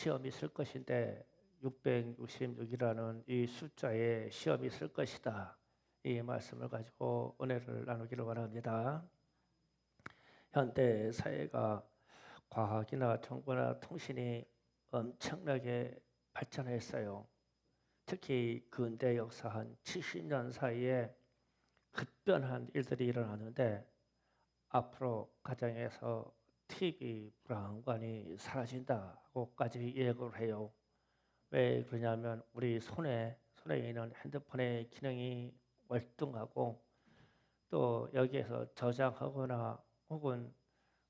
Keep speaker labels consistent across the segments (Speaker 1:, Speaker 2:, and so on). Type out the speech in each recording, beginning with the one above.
Speaker 1: 시험이 있을 것인데 666이라는 이 숫자에 시험이 있을 것이다. 이 말씀을 가지고 은혜를 나누기를 원합니다. 현대 사회가 과학이나 정보나 통신이 엄청나게 발전했어요. 특히 근대 역사 한 70년 사이에 급변한 일들이 일어나는데 앞으로 가정에서 TV 브라운관이 사라진다고까지 예고를 해요. 왜 그러냐면 우리 손에 있는 핸드폰의 기능이 월등하고 또 여기에서 저장하거나 혹은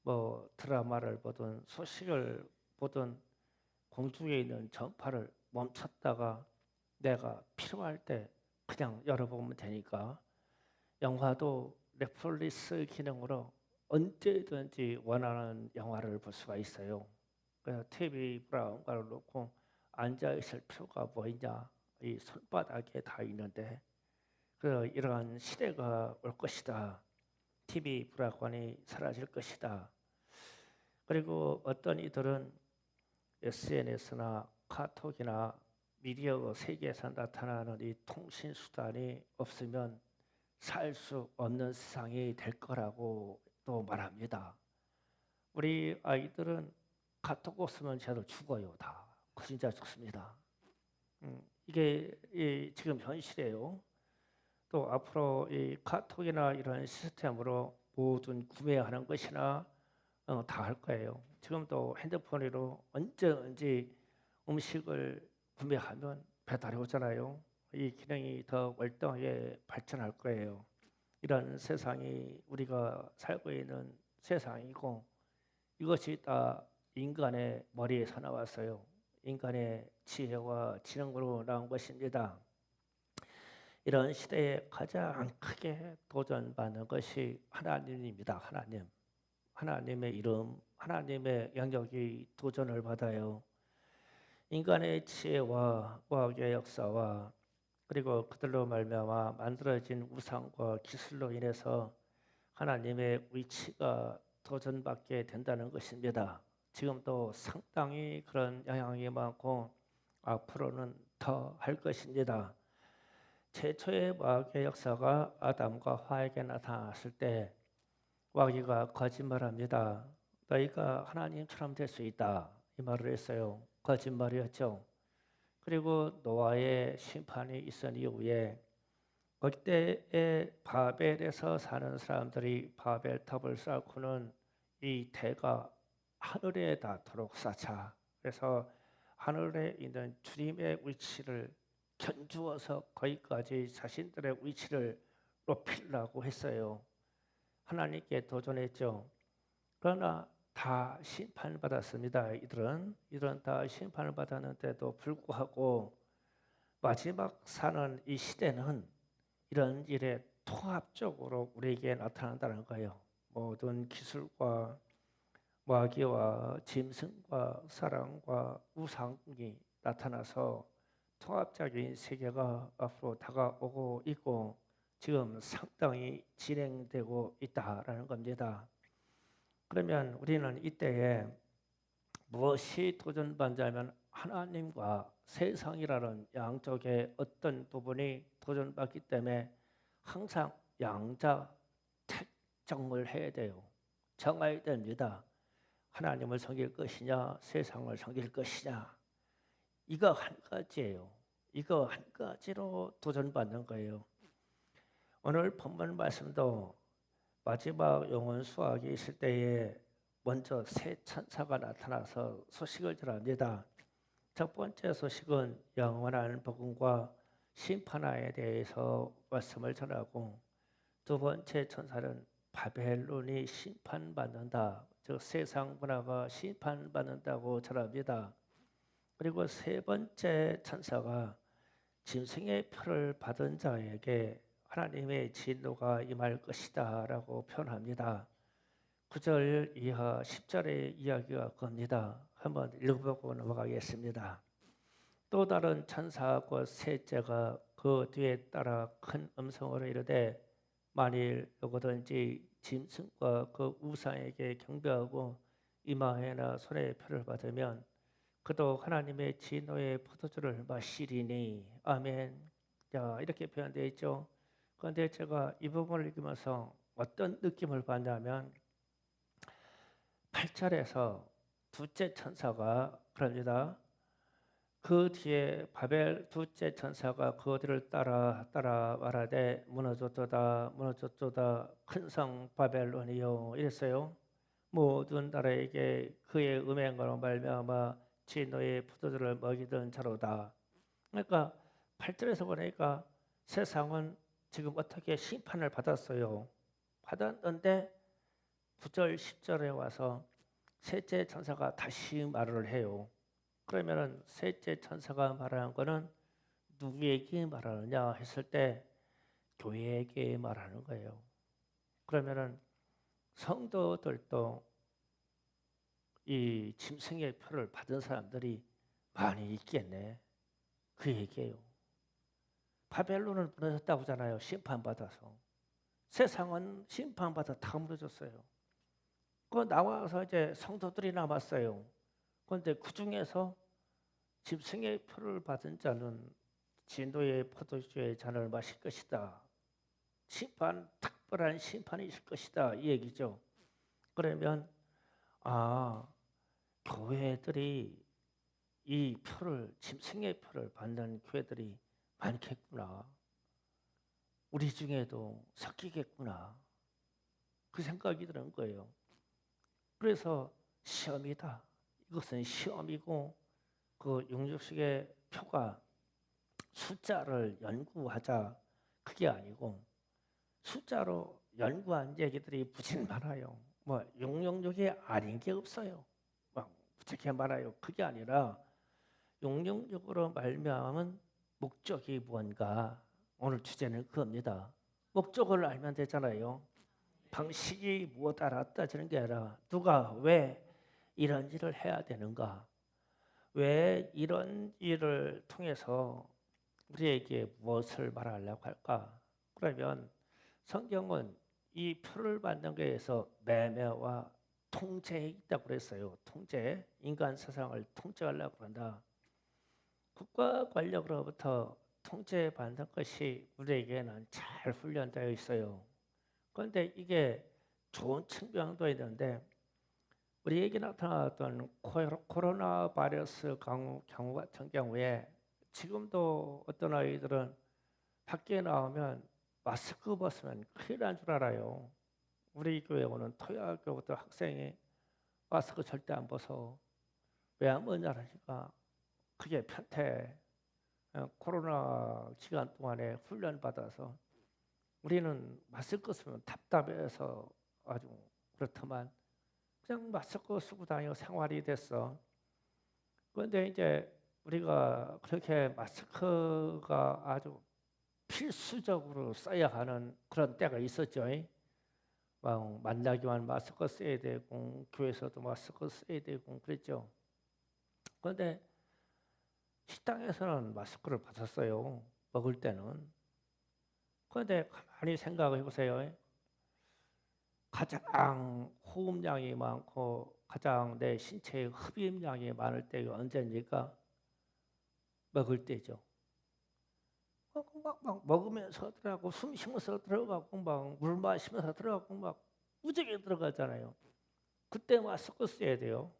Speaker 1: 뭐 드라마를 보든 소식을 보든 공중에 있는 전파를 멈췄다가 내가 필요할 때 그냥 열어보면 되니까 영화도 넷플릭스 기능으로 언제든지 원하는 영화를 볼 수가 있어요. 그래서 TV 브라운관을 놓고 앉아 있을 필요가 뭐 있냐? 이 손바닥에 다 있는데 그 이러한 시대가 올 것이다. TV 브라운관이 사라질 것이다. 그리고 어떤 이들은 SNS나 카톡이나 미디어 세계에서 나타나는 이 통신 수단이 없으면 살 수 없는 세상이 될 거라고 또 말합니다. 우리 아이들은 카톡 없으면 쟤도 죽어요. 다. 진짜 죽습니다. 이게 지금 현실이에요. 또 앞으로 이 카톡이나 이런 시스템으로 모든 구매하는 것이나 다 할 거예요. 지금도 핸드폰으로 언제 음식을 구매하면 배달이 오잖아요. 이 기능이 더 월등하게 발전할 거예요. 이런 세상이 우리가 살고 있는 세상이고 이것이 다 인간의 머리에서 나왔어요. 인간의 지혜와 지능으로 나온 것입니다. 이런 시대에 가장 크게 도전받는 것이 하나님입니다. 하나님의 이름, 하나님의 영역이 도전을 받아요. 인간의 지혜와 과학의 역사와 그리고 그들로 말미암아 만들어진 우상과 기술로 인해서 하나님의 위치가 도전받게 된다는 것입니다. 지금도 상당히 그런 영향이 많고 앞으로는 더 할 것입니다. 최초의 마귀의 역사가 아담과 하에게 나타났을 때 마귀가 거짓말합니다. 너희가 하나님처럼 될 수 있다. 이 말을 했어요. 거짓말이었죠. 그리고 노아의 심판이 있은 이후에 그때의 바벨에서 사는 사람들이 바벨탑을 쌓고는 이 대가 하늘에 닿도록 쌓자. 그래서 하늘에 있는 주님의 위치를 견주어서 거기까지 자신들의 위치를 높이려고 했어요. 하나님께 도전했죠. 그러나 다 심판받았습니다. 이들은 다 심판을 받았는데도 불구하고 마지막 사는 이 시대는 이런 일에 통합적으로 우리에게 나타난다는 거예요. 모든 기술과 마귀와 짐승과 사랑과 우상이 나타나서 통합적인 세계가 앞으로 다가오고 있고 지금 상당히 진행되고 있다라는 겁니다. 그러면 우리는 이때에 무엇이 도전받냐면 하나님과 세상이라는 양쪽의 어떤 부분이 도전받기 때문에 항상 양자 택정을 해야 돼요. 정해야 됩니다. 하나님을 섬길 것이냐 세상을 섬길 것이냐 이거 한 가지예요. 이거 한 가지로 도전받는 거예요. 오늘 본문 말씀도 마지막 영혼 수학이 있을 때에 먼저 새 천사가 나타나서 소식을 전합니다. 첫 번째 소식은 영원한 복음과 심판에 대해서 말씀을 전하고 두 번째 천사는 바벨론이 심판받는다. 즉 세상 문화가 심판받는다고 전합니다. 그리고 세 번째 천사가 짐승의 표를 받은 자에게 하나님의 진노가 임할 것이다 라고 표현합니다. 9절 이하 10절의 이야기가 겁니다. 한번 읽어보고 넘어가겠습니다. 또 다른 천사하고 셋째가 그 뒤에 따라 큰 음성으로 이르되 만일 누구든지 짐승과 그 우상에게 경배하고 이마에나 손에 표를 받으면 그도 하나님의 진노의 포도주를 마시리니 아멘. 자, 이렇게 표현되어 있죠. 그런데 제가 이 부분을 읽으면서 어떤 느낌을 받냐면 8절에서 둘째 천사가 그럽니다. 그 뒤에 바벨 둘째 천사가 그들을 따라 말하되 무너졌도다 무너졌도다 큰 성 바벨론이요 이랬어요. 모든 나라에게 그의 음행으로 말미암아 진노의 포도주를 먹이던 자로다. 그러니까 8절에서 보니까 세상은 지금 어떻게 심판을 받았어요. 받았는데 9절 10절에 와서 셋째 천사가 다시 말을 해요. 그러면은 셋째 천사가 말하는 거는 누구에게 말하느냐 했을 때 교회에게 말하는 거예요. 그러면은 성도들도 이 짐승의 표를 받은 사람들이 많이 있겠네. 그 얘기예요. 바벨론은 무너졌다고 하잖아요. 심판받아서. 세상은 심판받아 다 무너졌어요. 그 나와서 이제 성도들이 남았어요. 그런데 그 중에서 짐승의 표를 받은 자는 진노의 포도주의 잔을 마실 것이다. 특별한 심판이 있을 것이다. 이 얘기죠. 그러면 교회들이 이 표를 짐승의 표를 받는 교회들이 많겠구나. 우리 중에도 섞이겠구나. 그 생각이 드는 거예요. 그래서 시험이다. 이것은 시험이고 그 영육식의 표가 숫자를 연구하자 그게 아니고 숫자로 연구한 얘기들이 무진 많아요. 뭐 666이 아닌 게 없어요. 막 무지하게 많아요. 그게 아니라 666으로 말미암은 목적이 뭔가 오늘 주제는 그겁니다. 목적을 알면 되잖아요. 방식이 무엇하라 따지는 게 아니라 누가 왜 이런 일을 해야 되는가? 왜 이런 일을 통해서 우리에게 무엇을 말하려고 할까? 그러면 성경은 이 표를 받는 것에서 매매와 통제에 있다고 그랬어요. 통제, 인간 세상을 통제하려고 한다. 국가 권력으로부터 통제받는 것이 우리에게는 잘 훈련되어 있어요. 그런데 이게 좋은 측면도 있는데 우리에게 나타났던 코로나 바이러스 경우 같은 경우에 지금도 어떤 아이들은 밖에 나오면 마스크 벗으면 큰일 난 줄 알아요. 우리 교회 오는 토요학교부터 학생이 마스크 절대 안 벗어. 왜 안 벗냐니까 그게 편태. 코로나 기간 동안에 훈련 받아서 우리는 마스크 쓰면 답답해서 아주 그렇더만 그냥 마스크 쓰고 다니고 생활이 됐어. 그런데 이제 우리가 그렇게 마스크가 아주 필수적으로 써야 하는 그런 때가 있었죠. 막 만나기만 마스크 써야 되고 교회에서도 마스크 써야 되고 그랬죠. 그런데 식당에서는 마스크를 벗었어요. 먹을 때는. 그런데 가만히 생각해 보세요. 가장 호흡량이 많고 가장 내 신체의 흡입량이 많을 때가 언제입니까? 먹을 때죠. 막 먹으면서 들어가고 숨 쉬면서 들어가고 막 물 마시면서 들어가고 막 무지하게 들어가잖아요. 그때 마스크 써야 돼요.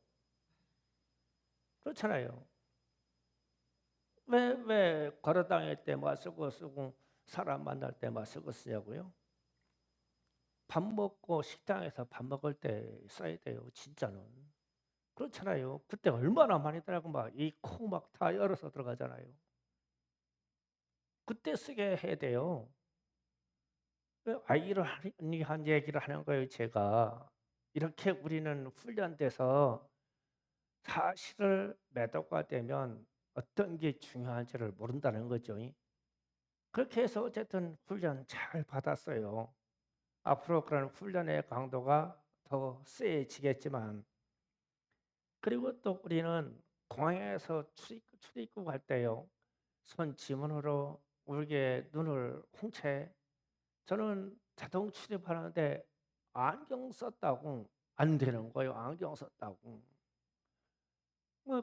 Speaker 1: 그렇잖아요. 왜 걸어 다닐 때 마스크 쓰고 사람 만날 때 마스크 쓰냐고요? 밥 먹고 식당에서 밥 먹을 때 써야 돼요. 진짜는. 그렇잖아요. 그때 얼마나 많이 들어가고 막 이 코 막 다 열어서 들어가잖아요. 그때 쓰게 해야 돼요. 아이러니한 얘기를 하는 거예요, 제가. 이렇게 우리는 훈련돼서 사실을 매도가 되면 어떤 게 중요한지를 모른다는 거죠. 그렇게 해서 어쨌든 훈련 잘 받았어요. 앞으로 그런 훈련의 강도가 더 세지겠지만 그리고 또 우리는 공항에서 출입국 할 때요. 손 지문으로 우리의 눈을 홍채 저는 자동 출입하는데 안경 썼다고 안 되는 거예요. 안경 썼다고.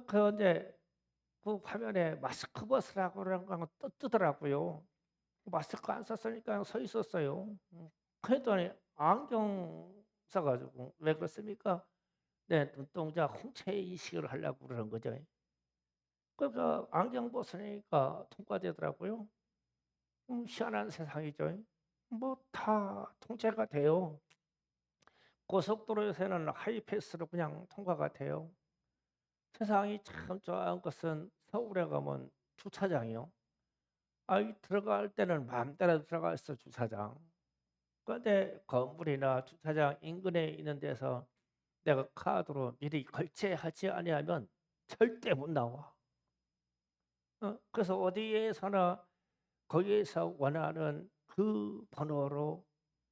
Speaker 1: 그런데 그 화면에 마스크 벗으라고 그런 거 뜨더라고요. 마스크 안 썼으니까 서 있었어요. 그랬더니 안경 써 가지고 "왜 그렇습니까?" 내 눈동자 홍채 이식을 하려고 그러는 거죠. 그러니까 안경 벗으니까 통과되더라고요. 희한한 세상이죠. 뭐 다 통제가 돼요. 고속도로에서는 하이패스로 그냥 통과가 돼요. 세상이 참 좋아한 것은 서울에 가면 주차장이요. 아이 들어갈 때는 마음대로 들어갈 수 주차장. 그런데 건물이나 주차장 인근에 있는 데서 내가 카드로 미리 결제하지 아니하면 절대 못 나와. 그래서 어디에서나 거기에서 원하는 그 번호로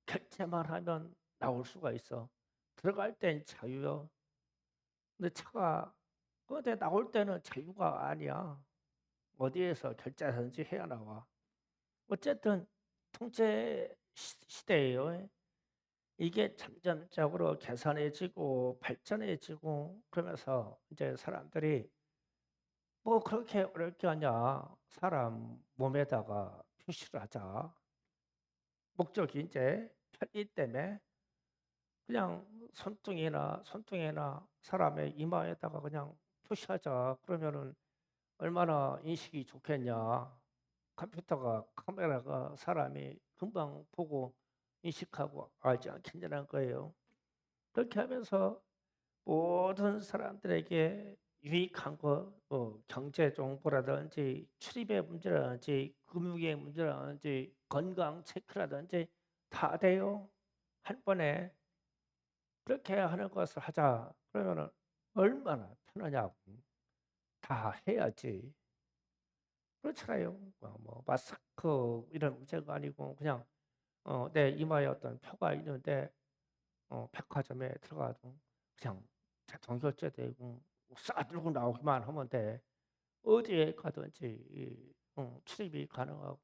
Speaker 1: 결제만 하면 나올 수가 있어. 들어갈 땐 자유요. 근데 차가 그런데 나올 때는 자유가 아니야. 어디에서 결제하든지 해야 나와. 어쨌든 통제 시대예요. 이게 점점적으로 개선해지고 발전해지고 그러면서 이제 사람들이 뭐 그렇게 어렵게 하냐. 사람 몸에다가 표시를 하자. 목적이 이제 편의 때문에 그냥 손등에나 사람의 이마에다가 그냥 표시하자. 그러면은 얼마나 인식이 좋겠냐. 컴퓨터가 카메라가 사람이 금방 보고 인식하고 알지 않겠냐는 거예요. 그렇게 하면서 모든 사람들에게 유익한 거, 뭐 경제 정보라든지 출입의 문제라든지 금융의 문제라든지 건강 체크라든지 다 돼요. 한 번에 그렇게 하는 것을 하자. 그러면은 얼마나 편하냐고. 다 해야지. 그렇잖아요. 뭐 마스크 이런 문제가 아니고 그냥 내 이마에 어떤 표가 있는데 백화점에 들어가도 그냥 자동 결제되고 싹 들고 나오기만 하면 돼. 어디에 가든지 출입이 가능하고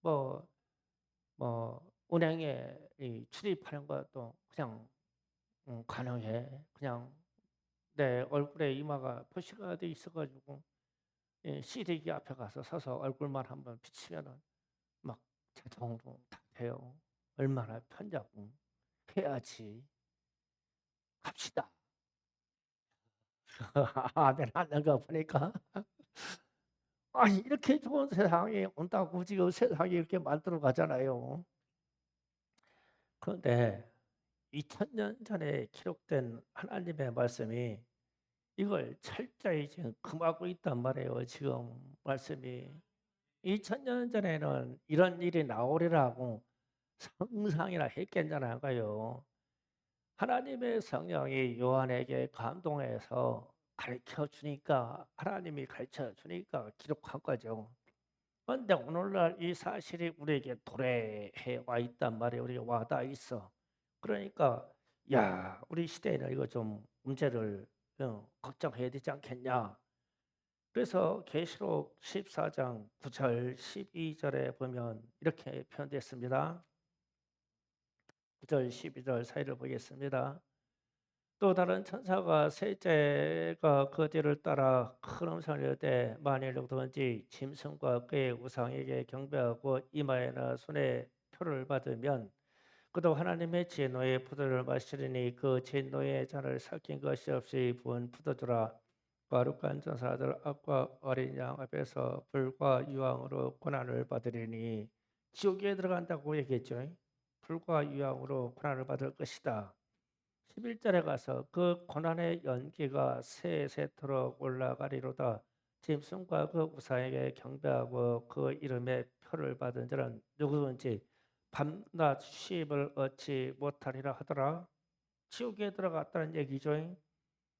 Speaker 1: 뭐 은행에 이 출입하는 것도 그냥 가능해. 그냥 내 얼굴에 이마가 표시가 돼 있어 가지고 CD기 앞에 가서 서서 얼굴만 한번 비치면은 막 자동으로 다 돼요. 얼마나 편리하고. 해야지. 갑시다. 아멘 하는 거 보니까 아니 이렇게 좋은 세상이 온다고 지금 세상이 이렇게 만들어 가잖아요. 그런데 2000년 전에 기록된 하나님의 말씀이 이걸 철저히 지금 금하고 있단 말이에요. 지금 말씀이 2000년 전에는 이런 일이 나오리라고 상상이나 했겠냐고요. 하나님의 성령이 요한에게 감동해서 가르쳐 주니까 하나님이 가르쳐 주니까 기록한 거죠. 그런데 오늘날 이 사실이 우리에게 도래해 와 있단 말이에요. 우리가 와닿아 있어. 그러니까 야 우리 시대에는 이거 좀 문제를 걱정해야 되지 않겠냐. 그래서 계시록 14장 9절 12절에 보면 이렇게 표현됐습니다. 9절 12절 사이를 보겠습니다. 또 다른 천사가 셋째가 그 뒤를 따라 큰 음성을 이르되 만일 누구든지 짐승과 그의 우상에게 경배하고 이마에나 손에 표를 받으면 그도 하나님의 진노의 포도를 마시리니 그 진노의 잔을 삭힌 것이 없이 부은 포도주라. 거룩한 천사들 앞과 어린 양 앞에서 불과 유황으로 고난을 받으리니 지옥에 들어간다고 얘기했죠. 불과 유황으로 고난을 받을 것이다. 11절에 가서 그 고난의 연기가 세세토록 올라가리로다. 짐승과 그 우상에게 경배하고 그 이름의 표를 받은 자는 누구든지 밤낮 쉼을 얻지 못하리라 하더라. 지옥에 들어갔다는 얘기죠.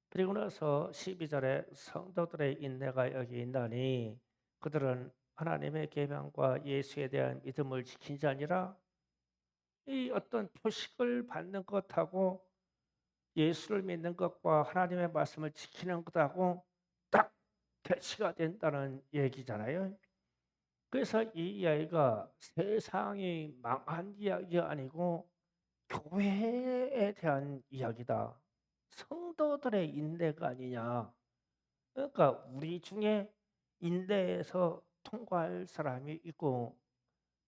Speaker 1: 그리고 나서 12절에 성도들의 인내가 여기 있나니 그들은 하나님의 계명과 예수에 대한 믿음을 지킨 자니라. 이 어떤 표식을 받는 것하고 예수를 믿는 것과 하나님의 말씀을 지키는 것하고 딱 대치가 된다는 얘기잖아요. 그래서 이 이야기가 세상이 망한 이야기가 아니고 교회에 대한 이야기다. 성도들의 인내가 아니냐. 그러니까 우리 중에 인대에서 통과할 사람이 있고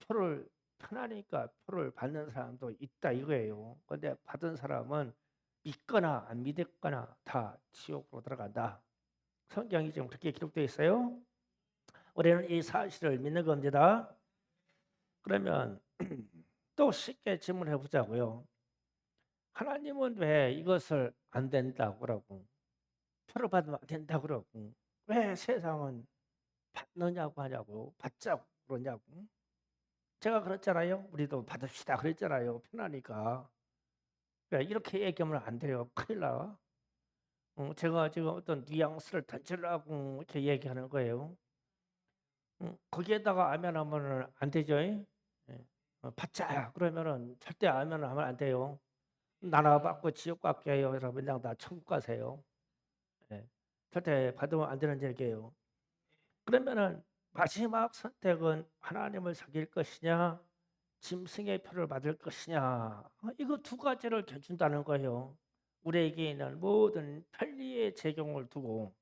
Speaker 1: 표를 편하니까 표를 받는 사람도 있다 이거예요. 근데 받은 사람은 믿거나 안 믿거나 다 지옥으로 들어간다. 성경이 지금 그렇게 기록되어 있어요. 우리는 이 사실을 믿는 겁니다. 그러면 또 쉽게 질문해 보자고요. 하나님은 왜 이것을 안 된다고 그러고 표를 받으면 안 된다고 그러고 왜 세상은 받느냐고 하냐고 받자고 그러냐고. 제가 그랬잖아요. 우리도 받읍시다 그랬잖아요. 편하니까. 왜 이렇게 얘기하면 안 돼요. 큰일 나. 제가 지금 어떤 뉘앙스를 던지려고 이렇게 얘기하는 거예요. 거기에다가 아멘하면 안 되죠. 예. 받자 그러면은 절대 아멘하면 안 돼요. 나라 받고 지옥 갈게요. 여러분 그냥 다 천국 가세요. 예. 절대 받으면 안 되는 얘기예요. 그러면은 마지막 선택은 하나님을 섬길 것이냐, 짐승의 표를 받을 것이냐. 이거 두 가지를 견준다는 거예요. 우리에게 있는 모든 편리의 제경을 두고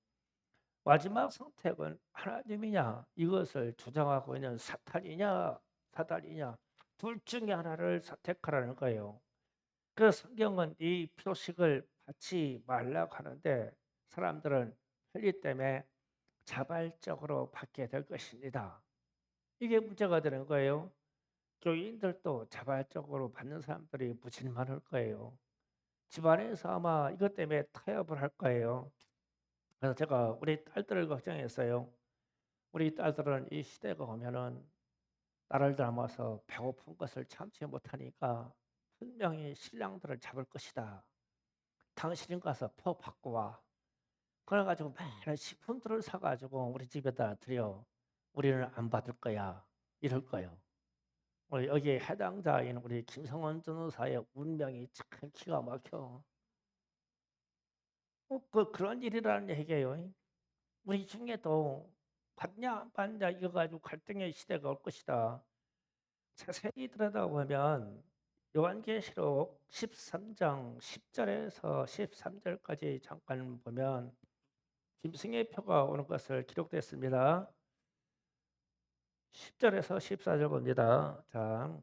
Speaker 1: 마지막 선택은 하나님이냐 이것을 주장하고 있는 사탄이냐 둘 중에 하나를 선택하라는 거예요. 그래서 성경은 이 표식을 받지 말라고 하는데 사람들은 편리 때문에 자발적으로 받게 될 것입니다. 이게 문제가 되는 거예요. 교인들도 자발적으로 받는 사람들이 무지 많을 거예요. 집안에서 아마 이것 때문에 타협을 할 거예요. 그래서 제가 우리 딸들을 걱정했어요. 우리 딸들은 이 시대가 오면은 나를 닮아서 배고픈 것을 참지 못하니까 분명히 신랑들을 잡을 것이다. 당신은 가서 표 받고 와. 그래가지고 많은 식품들을 사가지고 우리 집에다 드려. 우리는 안 받을 거야. 이럴 거예요. 여기에 해당자인 우리 김성원 전도사의 운명이 참 기가 막혀. 그런 일이라는 얘기예요. 우리 중에도 받냐 안 받냐 이거 가지고 갈등의 시대가 올 것이다. 자세히 들여다보면 요한계시록 13장 10절에서 13절까지 잠깐 보면 짐승의 표가 오는 것을 기록됐습니다. 10절에서 14절 봅니다. 자,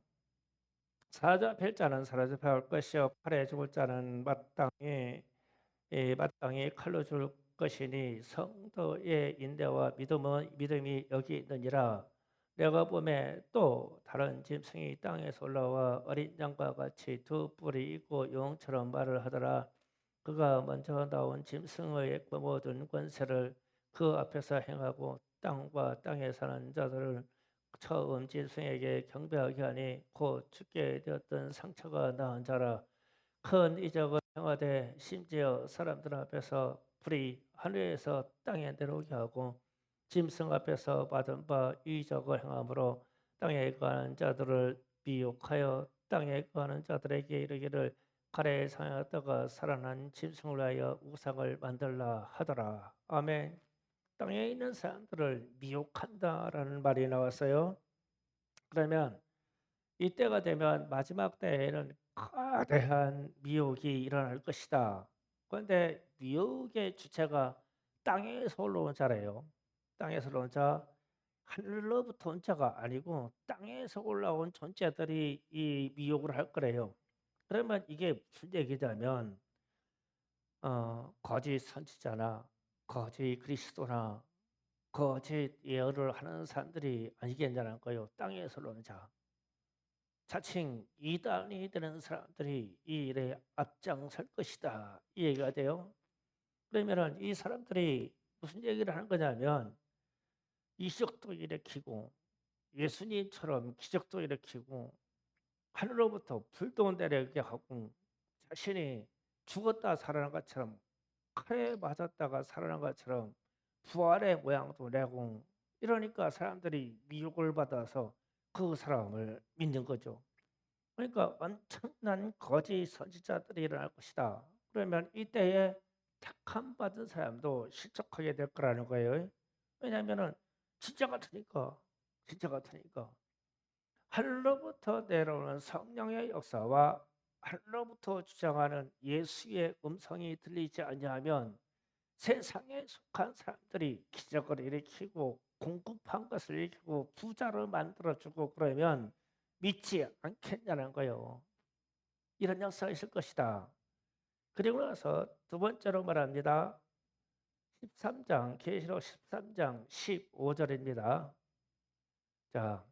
Speaker 1: 사자뵐 자는 사라져갈 것이요 팔에 죽을 자는 마땅히 칼로 죽을 것이니 성도의 인대와 믿음이 여기 있느니라. 내가 보매 또 다른 짐승이 땅에서 올라와 어린 양과 같이 두 뿔이 있고 용처럼 말을 하더라. 그가 먼저 나온 짐승의 모든 권세를 그 앞에서 행하고 땅과 땅에 사는 자들을 처음 짐승에게 경배하게 하니 곧 죽게 되었던 상처가 나은 자라. 큰 이적을 행하되 심지어 사람들 앞에서 불이 하늘에서 땅에 내려오게 하고 짐승 앞에서 받은 바 이적을 행함으로 땅에 거하는 자들을 미혹하여 땅에 거하는 자들에게 이르기를 가래에 상하였다가 살아난 짐승을 위하여 우상을 만들라 하더라. 아멘. 땅에 있는 사람들을 미혹한다라는 말이 나왔어요. 그러면 이때가 되면 마지막 때에는 거대한 미혹이 일어날 것이다. 그런데 미혹의 주체가 땅에서 올라온 자래요. 땅에서 올라온 자, 하늘로부터 온 자가 아니고 땅에서 올라온 존재들이 이 미혹을 할 거래요. 그러면 이게 무슨 얘기냐면 거짓 선지자나 거짓 그리스도나 거짓 예언을 하는 사람들이 아니겠냐는 거예요. 땅에서 올라온 자. 자칭 이단이 되는 사람들이 이 일에 앞장설 것이다. 이 얘기가 돼요. 그러면은 이 사람들이 무슨 얘기를 하는 거냐면 이적도 일으키고 예수님처럼 기적도 일으키고 하늘로부터 불도 내리게 하고 자신이 죽었다 살아난 것처럼 칼에 맞았다가 살아난 것처럼 부활의 모양도 내고 이러니까 사람들이 미혹을 받아서 그 사람을 믿는 거죠. 그러니까 엄청난 거짓 선지자들이 일어날 것이다. 그러면 이때에 택함 받은 사람도 실족하게 될 거라는 거예요. 왜냐하면은 진짜 같으니까 하늘로부터 내려오는 성령의 역사와 하늘로부터 주장하는 예수의 음성이 들리지 않냐면 세상에 속한 사람들이 기적을 일으키고 공급한 것을 일으키고 부자를 만들어주고 그러면 믿지 않겠냐는 거예요. 이런 역사가 있을 것이다. 그리고 나서 두 번째로 말합니다. 13장 계시록 13장 15절입니다. 자,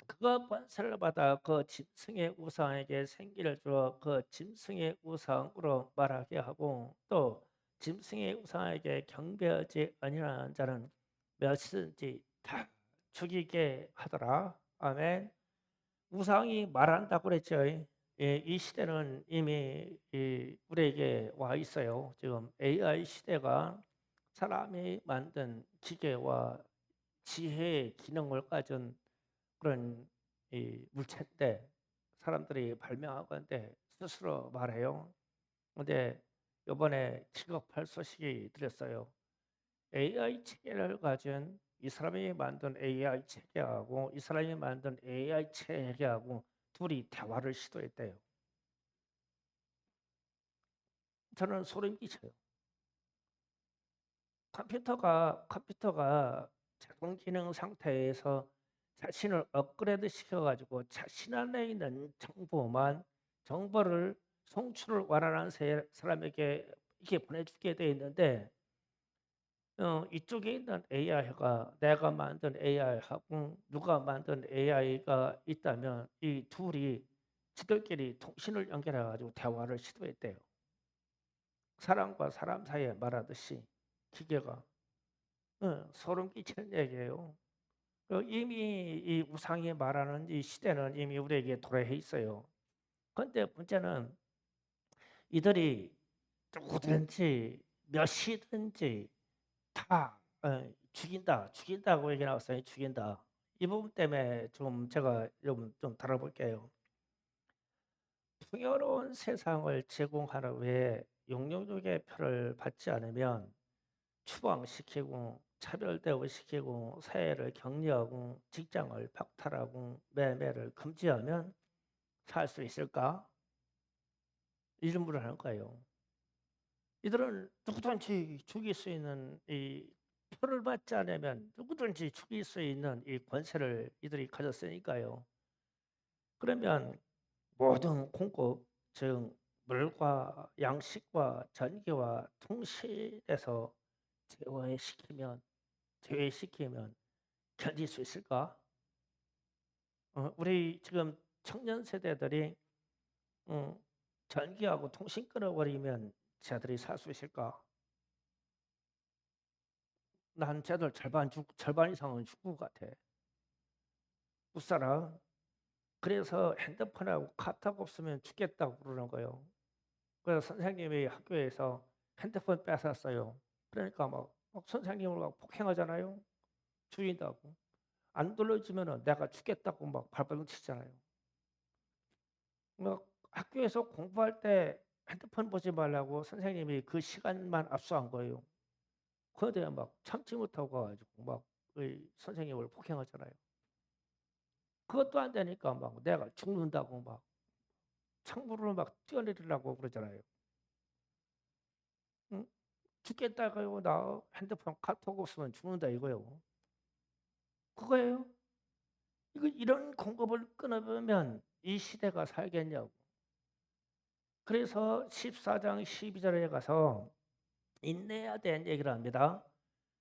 Speaker 1: 그가 권세를 받아 그 짐승의 우상에게 생기를 주어 그 짐승의 우상으로 말하게 하고 또 짐승의 우상에게 경배하지 아니하는 자는 몇이든지 다 죽이게 하더라. 아멘. 우상이 말한다고 그랬죠. 예, 이 시대는 이미 우리에게 와 있어요. 지금 AI 시대가 사람이 만든 기계와 지혜의 기능을 가진 그런 물체인데 사람들이 발명한 건데 스스로 말해요. 근데 이번에 기겁할 소식이 들렸어요. AI 체계를 가진 이 사람이 만든 AI 체계하고 이 사람이 만든 AI 체계하고 둘이 대화를 시도했대요. 저는 소름 끼쳐요. 컴퓨터가 작동 기능 상태에서 자신을 업그레이드 시켜가지고 자신 안에 있는 정보를 송출을 원하는 사람에게 이렇게 보내주게 돼 있는데 이쪽에 있는 AI가 내가 만든 AI하고 누가 만든 AI가 있다면 이 둘이 지들끼리 통신을 연결해가지고 대화를 시도했대요. 사람과 사람 사이에 말하듯이 기계가 소름 끼치는 얘기예요. 이미 이 우상이 말하는 이 시대는 이미 우리에게 도래해 있어요. 그런데 문제는 이들이 누구든지 몇 시든지 다 죽인다고 얘기 나왔어요. 죽인다. 이 부분 때문에 좀 제가 좀 다뤄볼게요. 풍요로운 세상을 제공하는 외에 용용족의 표를 받지 않으면 추방시키고 차별대우시키고 사회를 격리하고 직장을 박탈하고 매매를 금지하면 살 수 있을까? 이 질문을 하는 거예요. 이들은 누구든지 죽일 수 있는 이 표를 받지 않으면 누구든지 죽일 수 있는 이 권세를 이들이 가졌으니까요. 그러면 모든 공급, 즉 물과 양식과 전기와 통신에서 제외시키면 견딜 수 있을까? 우리 지금 청년 세대들이 어, 전기하고 통신 끊어버리면 쟤들이 살 수 있을까? 난 쟤들 절반 이상은 죽을 것 같아. 못 살아. 그래서 핸드폰하고 카톡 없으면 죽겠다고 그러는 거예요. 그래서 선생님이 학교에서 핸드폰 뺏었어요. 그러니까 막 선생님을 막 폭행하잖아요. 죽인다고. 안 돌려주면 내가 죽겠다고 막 발버둥 치잖아요. 학교에서 공부할 때 핸드폰 보지 말라고 선생님이 그 시간만 압수한 거예요. 그런데 막 참지 못하고 가지고 막 선생님을 폭행하잖아요. 그것도 안 되니까 막 내가 죽는다고 막 창문으로 막 뛰어내리려고 그러잖아요. 응? 죽겠다고요. 나 핸드폰 카톡 없으면 죽는다 이거요. 그거예요. 이런 공급을 끊어보면 이 시대가 살겠냐고. 그래서 14장 12절에 가서 인내해야 되는 얘기를 합니다.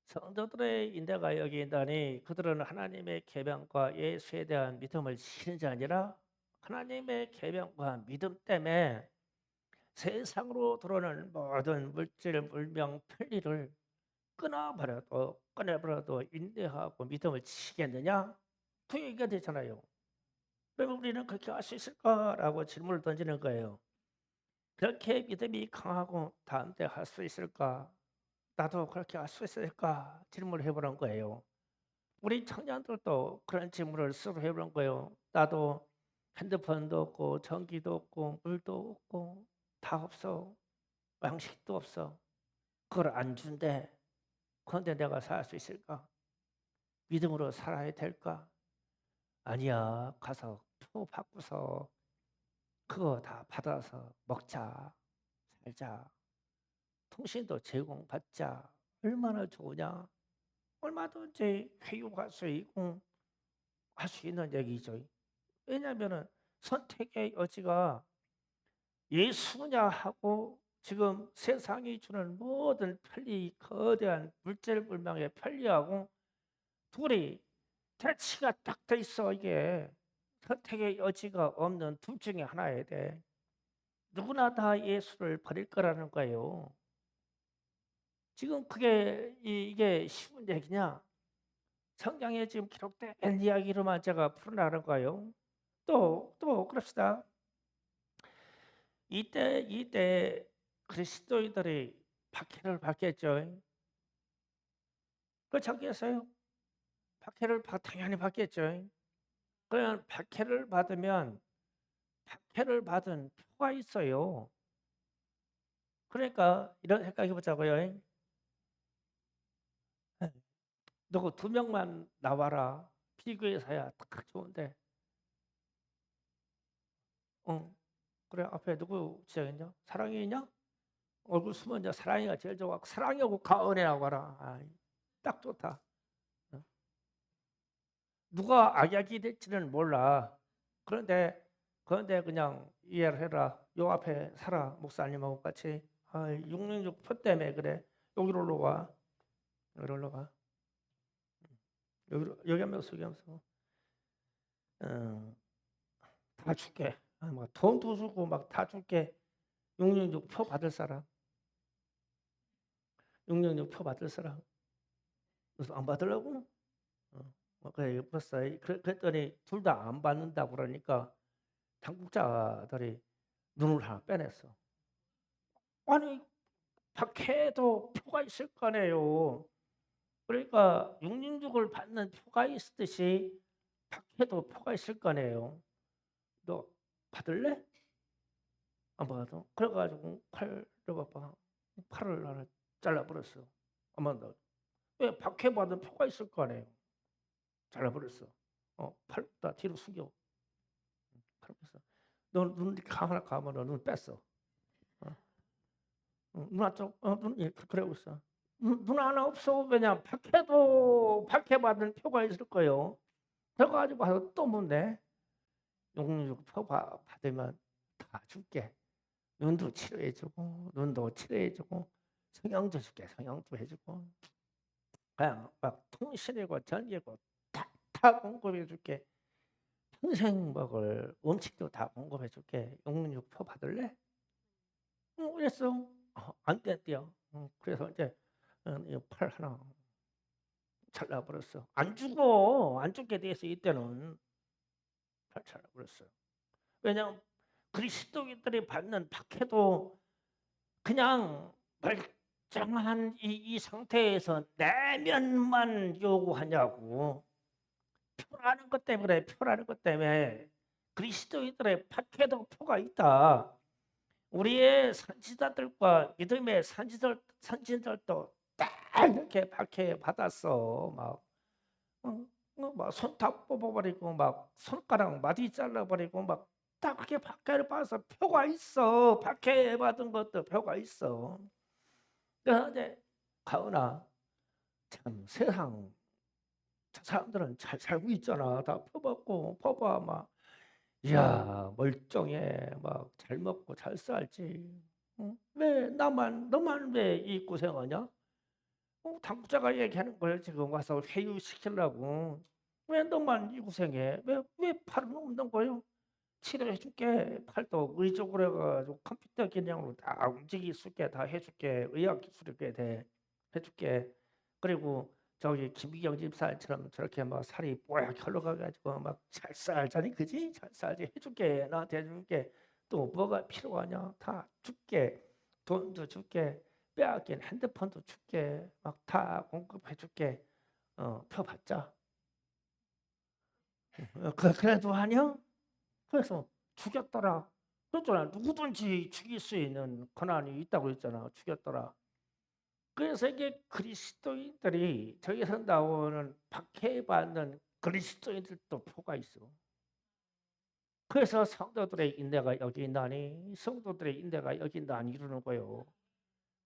Speaker 1: 성도들의 인내가 여기 있다니 그들은 하나님의 계명과 예수에 대한 믿음을 지키는 자 아니라 하나님의 계명과 믿음 때문에 세상으로 들어오는 모든 물질, 물명, 편리를 끊어버려도 인내하고 믿음을 지키겠느냐? 그 얘기가 되잖아요. 그러면 우리는 그렇게 할 수 있을까라고 질문을 던지는 거예요. 그렇게 믿음이 강하고 다음 때 할 수 있을까? 나도 그렇게 할 수 있을까? 질문을 해보는 거예요. 우리 청년들도 그런 질문을 스스로 해보는 거예요. 나도 핸드폰도 없고 전기도 없고 물도 없고 다 없어. 양식도 없어. 그걸 안 준대. 그런데 내가 살 수 있을까? 믿음으로 살아야 될까? 아니야. 가서 표 받고서 그거 다 받아서 먹자. 살자. 통신도 제공받자. 얼마나 좋으냐. 얼마든지 회유할 수 있고 할 수 있는 얘기죠. 왜냐하면 선택의 여지가 예수냐 하고 지금 세상이 주는 모든 편리, 거대한 물질불명의 편리하고 둘이 대치가 딱 돼 있어. 이게 선택의 여지가 없는 둘 중에 하나야 돼. 누구나 다 예수를 버릴 거라는 거예요. 지금 그게 이게 쉬운 얘기냐? 성경에 지금 기록된 이야기로만 제가 풀어나가는 거예요. 또 그럽시다. 이때 그리스도인들이 박해를 받겠죠. 그렇지 않겠어요? 당연히 받겠죠. 그러면 박해를 받은 표가 있어요. 그러니까 이런 생각해 보자고요. 누구 두 명만 나와라. 비교해서야 딱 좋은데. 그래 앞에 누구 지정했냐? 사랑이 있냐? 얼굴 숨은 자 사랑이가 제일 좋아. 사랑이하고 가은이라고 하라. 딱 좋다. 누가 악약이 될지는 몰라. 그런데 그냥 이해를 해라. 요 앞에 살아 목사님하고 같이. 666표 때문에 그래. 여기로 올라와. 여기로 올라가. 여기 하면서 다 줄게. 막 돈도 주고 막 다 줄게. 666표 받을 사람. 666표 받을 사람. 그래서 안 받으려고? 그래 벌써 그랬더니 둘 다 안 받는다고 그러니까 당국자들이 눈을 하나 빼냈어. 아니 박해도 표가 있을 거 아니에요. 그러니까 666을 받는 표가 있듯이 박해도 표가 있을 거 아니에요. 너 받을래? 안 받아. 그래가지고 팔을 하나 잘라버렸어. 안 받는다. 왜 박해받은 표가 있을 거 아니에요. 잘라버렸어. 팔 다 뒤로 숙여. 그러면서 너눈 하나 감으면 눈 뺐어. 눈 한쪽 눈 그러고 있어. 눈 하나 없어. 왜냐 박해받은 표가 있을 거예요. 그래가지고 와서 또 묻네. 용육 표 받으면 다 줄게. 눈도 치료해주고 눈도 치료해주고 성형도 줄게. 성형도 해주고 그냥 막 통신이고 전기고 다 공급해줄게. 평생 먹을 음식도 다 공급해줄게. 용육표 받을래? 그랬어. 안 됐대요. 그래서 이제 팔 하나 잘라버렸어. 안 죽게 돼서 이때는 팔 잘라버렸어. 왜냐하면 그리스도인들이 받는 박해도 그냥 멀쩡한 이 상태에서 내면만 요구하냐고. 표라는 것 때문에 그리스도인들의 박해도 표가 있다. 우리의 선지자들과 믿음의 선진들도 딱 이렇게 박해 받았어. 막 손 다 뽑아버리고 막 손가락 마디 잘라버리고 막 딱 그렇게 박해를 받아서 표가 있어. 박해 받은 것도 표가 있어. 그래서 이제 가은아 참 세상 저 사람들은 잘 살고 있잖아. 다 퍼받고 퍼봐 막 이야 멀쩡해 막 잘 먹고 잘 살지. 왜 너만 왜 이 고생하냐? 당국자가 얘기하는 걸 지금 와서 회유시키려고. 왜 너만 이 고생해? 왜 팔은 없는 거요? 치료해줄게. 팔도 의족으로 해가지고 컴퓨터 기능으로 다 움직일 수 있게 다 해줄게. 의학 기술 있게 해줄게. 그리고 저기 김기경 집사처럼 저렇게 막 살이 뽀얗게 흘러가가지고 막 잘 살자니 그지? 잘 살지 해줄게. 나한테 해줄게. 또 뭐가 필요하냐? 다 줄게. 돈도 줄게. 빼앗긴 핸드폰도 줄게. 막 다 공급해줄게. 표 받자. 그래도 하냐? 그래서 죽였더라. 그랬잖아. 누구든지 죽일 수 있는 권한이 있다고 했잖아. 죽였더라. 그래서 이게 그리스도인들이 저기서 나오는 박해받는 그리스도인들도 표가 있어. 그래서 성도들의 인내가 여기 있나니 성도들의 인내가 여기 있나니 이러는 거예요.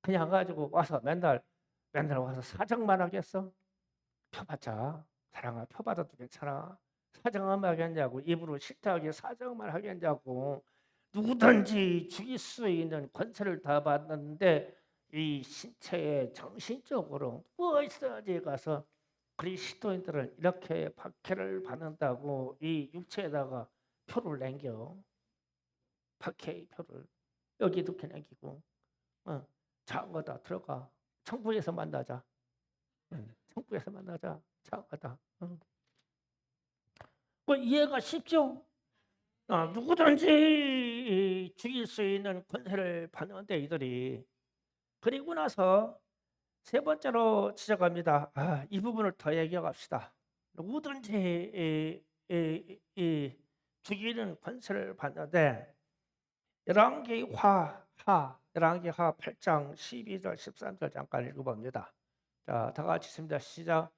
Speaker 1: 그냥 가지고 와서 맨날 와서 사정만 하겠어? 펴봤자 사랑아, 펴받아도 괜찮아. 사정만 하겠냐고, 입으로 식탁에 사정만 하겠냐고. 누구든지 죽일 수 있는 권세를 다 받는데 이 신체에 정신적으로 누워 있어야지 가서 그리스도인들은 이렇게 박해를 받는다고 이 육체에다가 표를 남겨. 박해의 표를 여기도 그냥기고. 장거다 들어가. 천국에서 만나자. 천국에서 만나자. 장거다. 그 이해가 쉽죠? 누구든지 죽일 수 있는 권세를 받는데 이들이. 그리고 나서 세 번째로 지적합니다. 이 부분을 더 얘기합시다. 누구든지 죽이는 권세를 받는데 열왕기하 8장 12절 13절 잠깐 읽어봅니다. 자, 다 같이 있습니다. 시작.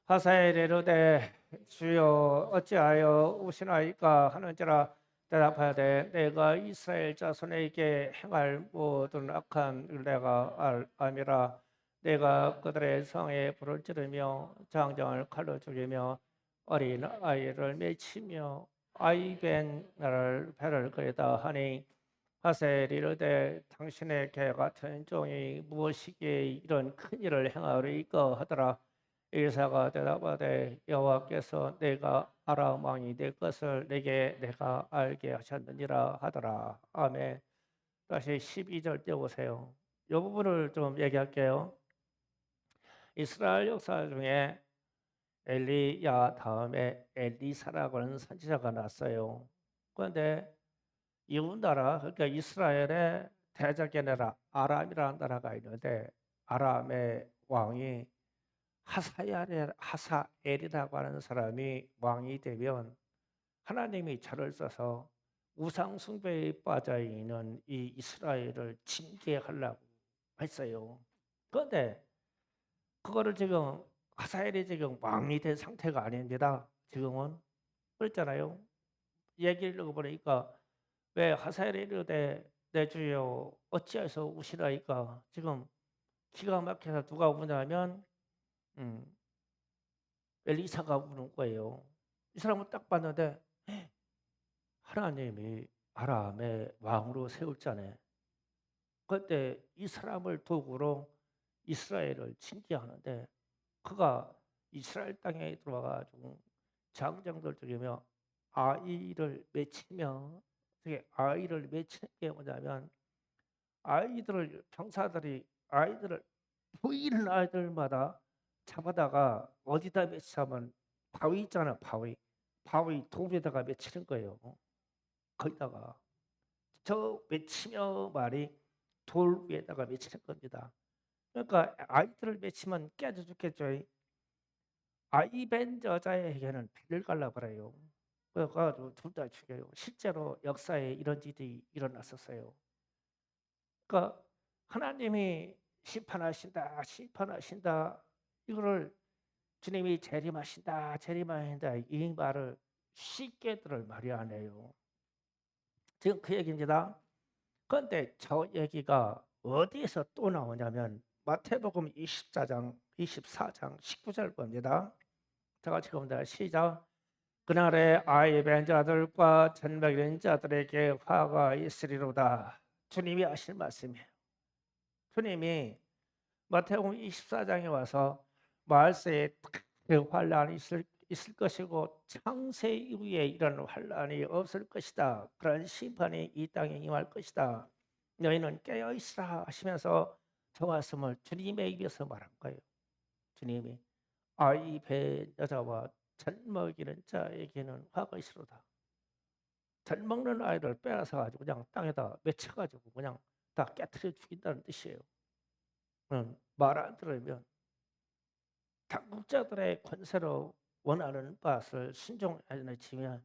Speaker 1: 하사엘에 이르되 주여 어찌하여 우시나이까 하는지라 대답하되 내가 이스라엘 자손에게 행할 모든 악한 을 내가 알미라. 내가 그들의 성에 불을 지르며 장정을 칼로 죽이며 어린 아이를 맺히며 아이벤 나를 배를 그리다 하니 하셀 이르되 당신의 개 같은 종이 무엇이기에 이런 큰 일을 행하리까 하더라. 엘사가 대답하되 여호와께서 내가 아람 왕이 될 것을 내가 알게 하셨느니라 하더라. 아멘. 다시 12절 떼보세요. 이 부분을 좀 얘기할게요. 이스라엘 역사 중에 엘리야 다음에 엘리사라고 하는 선지자가 났어요. 그런데 이웃 나라, 그러니까 이스라엘의 대적의 나라 아람이라는 나라가 있는데 아람의 왕이 하사엘이라고 하는 사람이 왕이 되면 하나님이 저를 써서 우상 숭배에 빠져 있는 이 이스라엘을 징계하려고 했어요. 그런데 그거를 지금 하사엘이 지금 왕이 된 상태가 아닙니다. 지금은 그랬잖아요. 얘기를 읽어보니까 왜 하사엘이 이르되 내 주여 어찌해서 우시라이까. 지금 기가 막혀서 누가 우냐면 엘리사가 우는 거예요. 이 사람은 딱 봤는데 하나님이 아람의 왕으로 세울자네. 그때 이 사람을 도구로 이스라엘을 징계하는데 그가 이스라엘 땅에 들어와가지고 장정들 죽이며 아이를 맺히며, 그게 아이를 맺히는 게 뭐냐면 아이들을 병사들이 아이들을 보이는 아이들마다 잡아다가 어디다 맺히면 바위 있잖아, 바위 돌에다가 맺히는 거예요. 거기다가 저 맺히며 말이 돌 위에다가 맺히는 겁니다. 그러니까 아이들을 맺히면 깨져 죽겠죠. 아이 벤 여자에게는 배를 갈라버려요. 그래가지고 둘 다 죽여요. 실제로 역사에 이런 일이 일어났었어요. 그러니까 하나님이 심판하신다. 이거를 주님이 재림하신다. 이 말을 쉽게 들을 말이 아니에요. 지금 그 얘기입니다. 그런데 저 얘기가 어디에서 또 나오냐면 마태복음 24장 19절 봅니다. 제가 지금 다 시작. 그날에 아이 뵌 자들과 전먹이는 자들에게 화가 있으리로다. 주님이 하실 말씀이에요. 주님이 마태복음 24장에 와서 말세에 그 환란이 있을 것이고 창세 이후에 이런 환란이 없을 것이다. 그런 심판이 이 땅에 임할 것이다. 너희는 깨어 있으라 하시면서 저 말씀을 주님의 입에서 말한 거예요. 주님이 아이 배 여자와 젖 먹이는 자에게는 화가 있으로다. 젖 먹는 아이를 빼앗아 가지고 그냥 땅에다 맺혀 가지고 그냥 다 깨트려 죽인다는 뜻이에요. 말 안 들으면 당국자들의 권세로 원하는 것을 순종하지면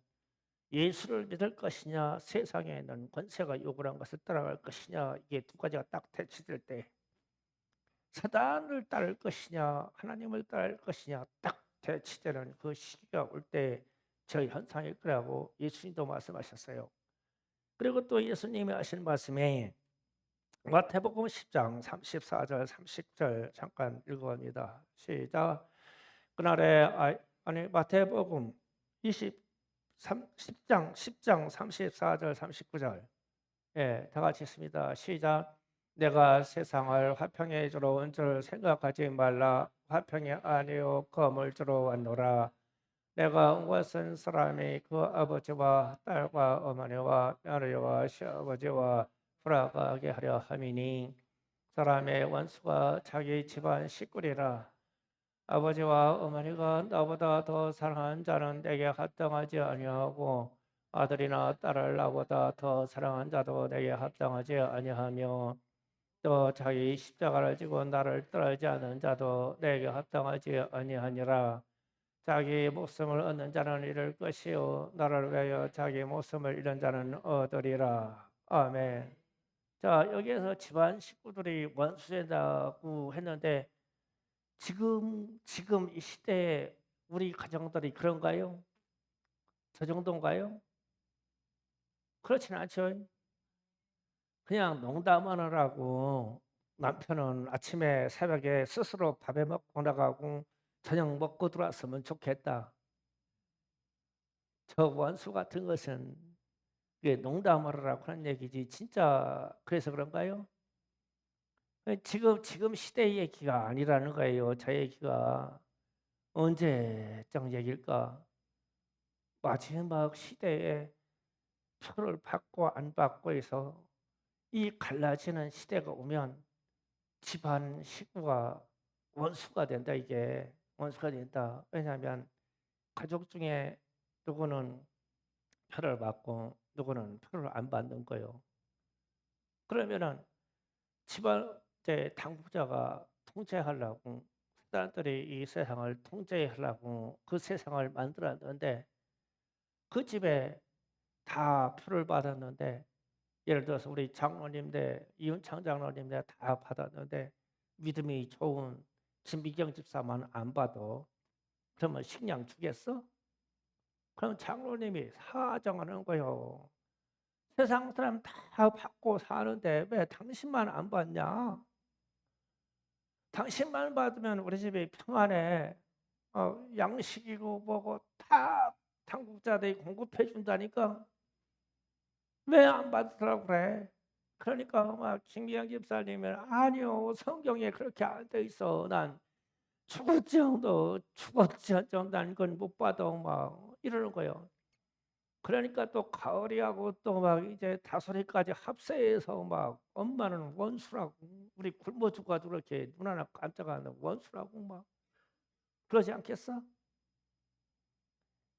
Speaker 1: 예수를 믿을 것이냐 세상에 있는 권세가 요구한 것을 따라갈 것이냐, 이게 두 가지가 딱 대치될 때 사단을 따를 것이냐 하나님을 따를 것이냐 딱 대치되는 그 시기가 올 때 저 현상일 거라고 예수님도 말씀하셨어요. 그리고 또 예수님이 하신 말씀에 마태복음 10장 34절 30절 잠깐 읽어봅니다. 시작. 그날에 아니 마태복음 10장 34절 39절 다 같이 있습니다. 시작. 내가 세상을 화평에 주러 온 줄 생각하지 말라. 화평이 아니요 검을 주러 왔노라. 내가 온 것은 사람이 그 아버지와 딸과 어머니와 며느리와 시아버지와 돌아가게 하려 함이니 사람의 원수가 자기 집안 식구리라. 아버지와 어머니가 나보다 더 사랑하는 자는 내게 합당하지 아니하고 아들이나 딸을 나보다 더 사랑하는 자도 내게 합당하지 아니하며 또 자기 십자가를 지고 나를 따르지 않는 자도 내게 합당하지 아니하니라. 자기 목숨을 얻는 자는 잃을 것이요 나를 위하여 자기 목숨을 잃은 자는 얻으리라. 아멘. 자, 여기에서 집안 식구들이 원수된다고 했는데 지금 이 시대에 우리 가정들이 그런가요? 저 정도인가요? 그렇지는 않죠. 그냥 농담하느라고 남편은 아침에 새벽에 스스로 밥에 먹고 나가고 저녁 먹고 들어왔으면 좋겠다. 저 원수 같은 것은 이게 농담하느라고 하는 얘기지 진짜 그래서 그런가요? 지금 시대 얘기가 아니라는 거예요. 저 얘기가 언제적 얘기일까? 마지막 시대에 표를 받고 안 받고 해서 이 갈라지는 시대가 오면 집안 식구가 원수가 된다. 이게 원수가 된다. 왜냐하면 가족 중에 누구는 표를 받고 누구는 표를 안 받는 거예요. 그러면은 집안 이제 당국자가 통제하려고 사람들이 이 세상을 통제하려고 그 세상을 만들었는데 그 집에 다 표를 받았는데 예를 들어서 우리 장로님들 이윤창 장로님들 다 받았는데 믿음이 좋은 김미경 집사만 안 받아. 그러면 식량 주겠어? 그럼 장로님이 사정하는 거요. 세상 사람 다 받고 사는데 왜 당신만 안 받냐? 당신만 받으면 우리 집이 평안해. 양식이고 뭐고 다 당국자들이 공급해 준다니까 왜 안 받으라고 그래? 그러니까 막 김기영 집사님은 아니요 성경에 그렇게 안 돼 있어. 난 죽었지언정 난 이건 못 받아 막 이러는 거예요. 그러니까 또 가을이하고 또 막 이제 다솔이까지 합세해서 막 엄마는 원수라고 우리 굶어 죽어도 그렇게 눈 하나 깜짝 안 하고 원수라고 막 그러지 않겠어?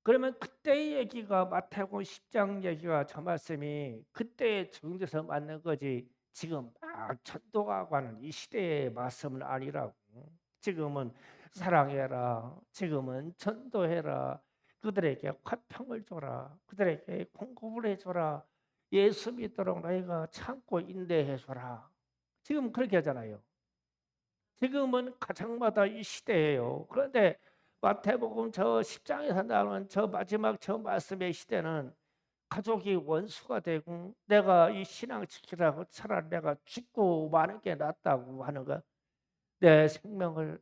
Speaker 1: 그러면 그때의 얘기가 마태복음 10장 얘기가 저 말씀이 그때에 적용돼서 맞는 거지 지금 막 전도하고 하는 이 시대의 말씀은 아니라고. 지금은 사랑해라. 지금은 전도해라. 그들에게 화평을 줘라. 그들에게 공급을 해줘라. 예수 믿도록 너희가 참고 인내해줘라. 지금 그렇게 하잖아요. 지금은 가정마다 이 시대예요. 그런데 마태복음 저 10장에서 나오는 저 마지막 저 말씀의 시대는 가족이 원수가 되고 내가 이 신앙 지키라고 차라리 내가 죽고 마는 게 낫다고 하는 거. 내 생명을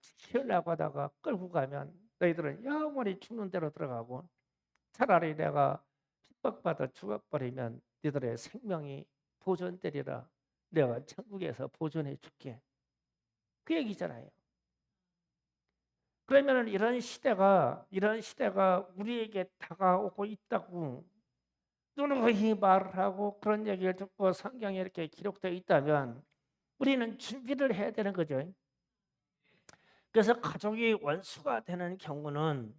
Speaker 1: 지키려고 하다가 끌고 가면 너희들은 영원히 죽는 대로 들어가고 차라리 내가 핍박받아 죽어버리면 너희들의 생명이 보존되리라. 내가 천국에서 보존해 줄게. 그 얘기잖아요. 그러면 이런 시대가 우리에게 다가오고 있다고 누누이 말을 하고 그런 얘기를 듣고 성경에 이렇게 기록되어 있다면 우리는 준비를 해야 되는 거죠. 그래서 가족이 원수가 되는 경우는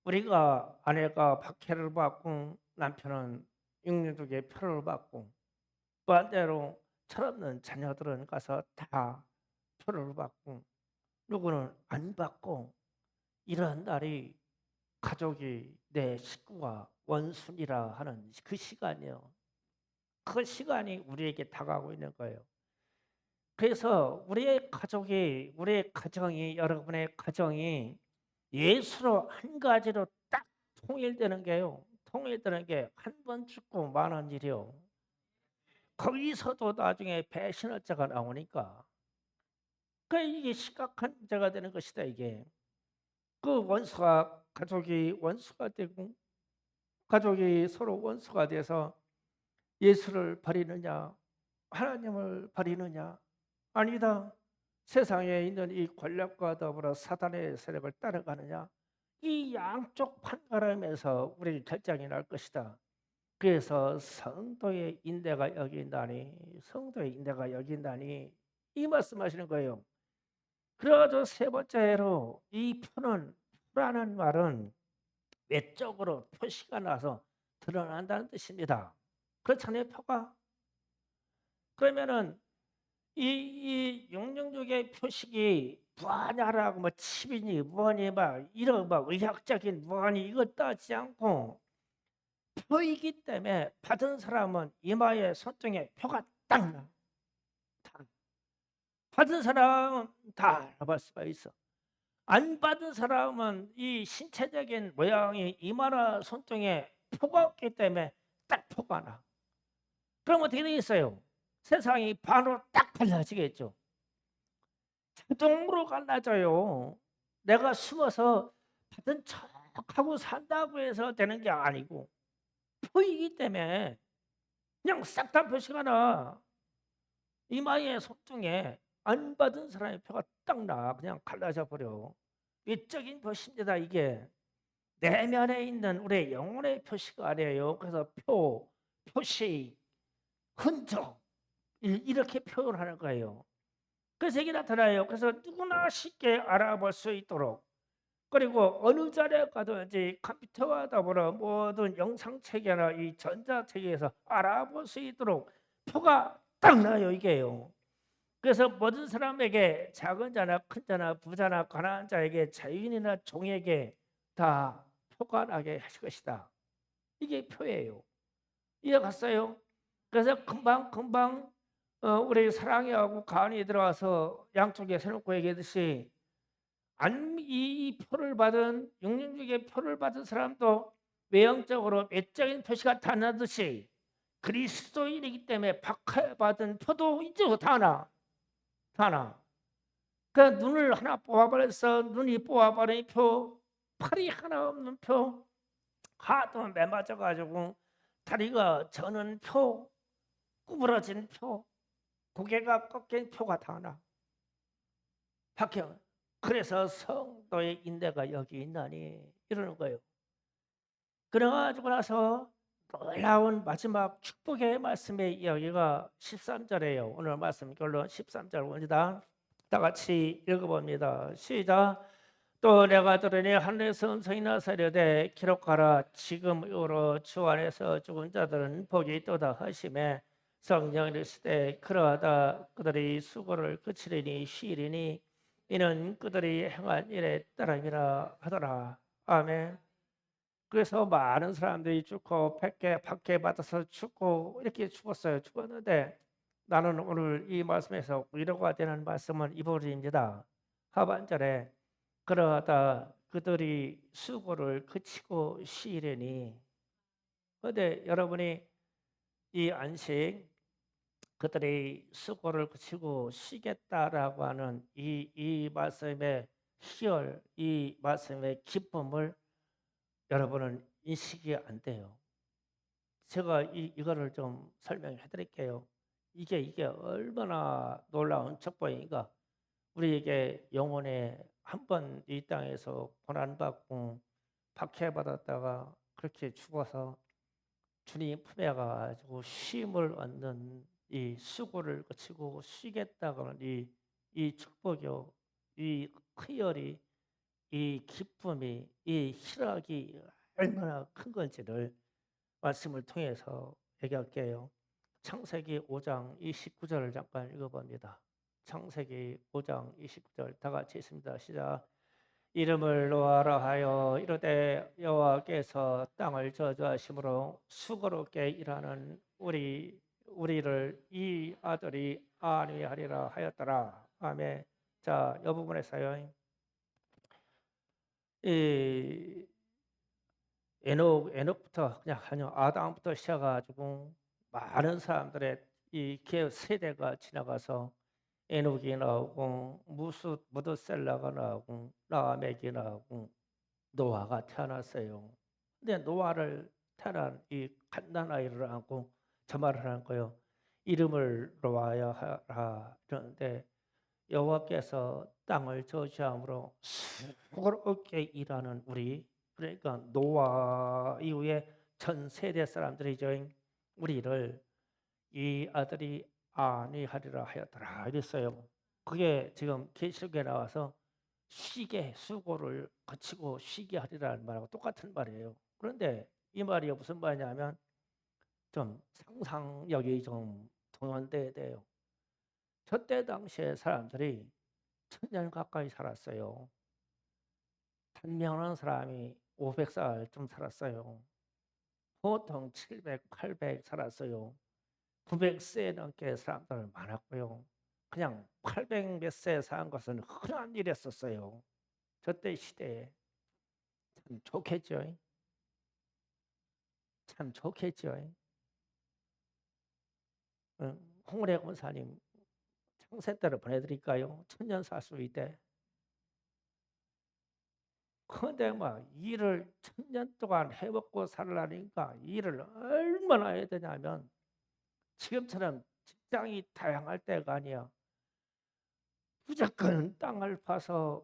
Speaker 1: 우리가 아내가 박해를 받고 남편은 육류족의 표를 받고 반대로 철없는 자녀들은 가서 다 표를 받고 누구는 안 받고 이런 날이 가족이 내 식구가 원수니라 하는 그 시간이요. 그 시간이 우리에게 다가오고 있는 거예요. 그래서 우리의 가정이 여러분의 가정이 예수로 한 가지로 딱 통일되는 게요. 통일되는 게 한 번 죽고 만한 일이요. 거기서도 나중에 배신업자가 나오니까 이게 심각한 문제가 되는 것이다. 이게 그 원수가 가족이 원수가 되고 가족이 서로 원수가 돼서 예수를 버리느냐 하나님을 버리느냐 아니다. 세상에 있는 이 권력과 더불어 사단의 세력을 따라가느냐 이 양쪽 판가름에서 우리 결정이 날 것이다. 그래서 성도의 인내가 여기 있나니 성도의 인내가 여기 있나니 이 말씀하시는 거예요. 그래가지고 세 번째로 이 표라는 말은 외적으로 표시가 나서 드러난다는 뜻입니다. 그렇잖아요, 표가. 그러면은 이 영영족의 표식이 무엇이라고 뭐 칩이니 뭐니 막 이런 막 의학적인 뭐니 이거 따지지 않고 표이기 때문에 받은 사람은 이마에 손등에 표가 딱 나. 받은 사람은 다 알아볼 수가 있어. 안 받은 사람은 이 신체적인 모양이 이마나 손등에 표가 없기 때문에 딱 표가 나. 그럼 어떻게 되겠어요? 세상이 반으로 딱 갈라지겠죠. 자동으로 갈라져요. 내가 숨어서 받은 척하고 산다고 해서 되는 게 아니고 표이기 때문에 그냥 싹 다 표시가 나. 이마에 손등에 안 받은 사람의 표가 딱 나. 그냥 갈라져 버려. 외적인 표시입니다. 이게 내면에 있는 우리 영혼의 표시가 아니에요. 그래서 표시, 흔적 이렇게 표현하는 거예요. 그래서 이게 나타나요. 그래서 누구나 쉽게 알아볼 수 있도록 그리고 어느 자리에 가든지 컴퓨터와 더불어 모든 영상체계나 이 전자체계에서 알아볼 수 있도록 표가 딱 나요. 이게요. 그래서 모든 사람에게 작은 자나 큰 자나 부자나 가난한 자에게 자유인이나 종에게 다 표가 나게 하실 것이다. 이게 표예요. 이해갔어요? 그래서 금방 우리 사랑이하고 가은이 들어와서 양쪽에 세놓고 얘기했듯이 이 표를 받은 육륜적의 표를 받은 사람도 외형적으로 외적인 표시가 다 나듯이 그리스도인이기 때문에 박해받은 표도 이제 다 나. 다 나. 그 눈을 하나 뽑아버려서 눈이 뽑아버린 표, 팔이 하나 없는 표, 하도 매맞아가지고 다리가 저는 표, 구부러진 표, 고개가 꺾인 표가 다 나. 박형. 그래서 성도의 인내가 여기 있나니 이러는 거예요. 그래가지고 나서 놀라운 마지막 축복의 말씀의 이야기가 13절이에요. 오늘 말씀 결론 13절 원이다. 다 같이 읽어봅니다. 시작. 또 내가 들으니 하늘에서 음성이 나사려되 기록하라. 지금 이후로 주 안에서 죽은 자들은 복이 있도다 하시매 성령이 이르시되 그러하다 그들이 수고를 그치리니 쉬리니 이는 그들이 행한 일에 따름이라 하더라. 아멘. 그래서 많은 사람들이 죽고 박해 받아서 죽고 이렇게 죽었어요. 죽었는데 나는 오늘 이 말씀에서 위로가 되는 말씀은 이 부분입니다. 하반절에 그러하다 그들이 수고를 그치고 쉬려니. 그런데 여러분이 이 안식 그들이 수고를 그치고 쉬겠다라고 하는 이 말씀의 희열, 이 말씀의 기쁨을 여러분은 인식이 안 돼요. 제가 이거를 좀 설명해 드릴게요. 이게 얼마나 놀라운 축복인가. 우리에게 영혼에 한 번 이 땅에서 고난받고 박해받았다가 그렇게 죽어서 주님 품에 가지고 쉼을 얻는 이 수고를 거치고 쉬겠다고 하는 이 축복이요. 이 희열이 이 기쁨이 이 희락이 얼마나 큰 건지를 말씀을 통해서 얘기할게요. 창세기 5장 29절을 잠깐 읽어봅니다. 창세기 5장 29절 다 같이 있습니다. 시작. 이름을 노아라 하여 이르되 여호와께서 땅을 저주하심으로 수고롭게 일하는 우리를 이 아들이 안위하리라 하였더라. 아멘. 자, 이 부분에서요. 이 에녹부터 그냥 아담부터 시작해가지고 많은 사람들의 이 기업 세대가 지나가서 에녹이 나오고 무드셀라가 나오고 라멕이 나오고 노아가 태어났어요. 근데 노아를 태어난 이 갓난아이를 안고 저 말을 하는 거예요. 이름을 노아야 하라. 그런데 여호와께서 땅을 저주함으로 수고롭게 일하는 우리, 그러니까 노아 이후에 전 세대 사람들이죠. 우리를 이 아들이 안위하리라 하였더라 이랬어요. 그게 지금 계시록에 나와서 쉬게 수고를 거치고 쉬게 하리라는 말하고 똑같은 말이에요. 그런데 이 말이 무슨 말이냐면 좀 상상력이 좀 동원돼야 돼요. 저때 당시에 사람들이 1000년 가까이 살았어요. 단명한 사람이 500살 좀 살았어요. 보통 700, 800 살았어요. 900세 넘게 사람들 많았고요. 그냥 800 몇 세 사는 것은 흔한 일이었었어요. 저때 시대에. 참 좋겠죠. 참 좋겠죠. 홍래 권사님 창세 때로 보내드릴까요? 1000년 살 수 있대. 그런데 막 일을 1000년 동안 해먹고 살라니까 일을 얼마나 해야 되냐면 지금처럼 직장이 다양할 때가 아니야. 무조건 땅을 파서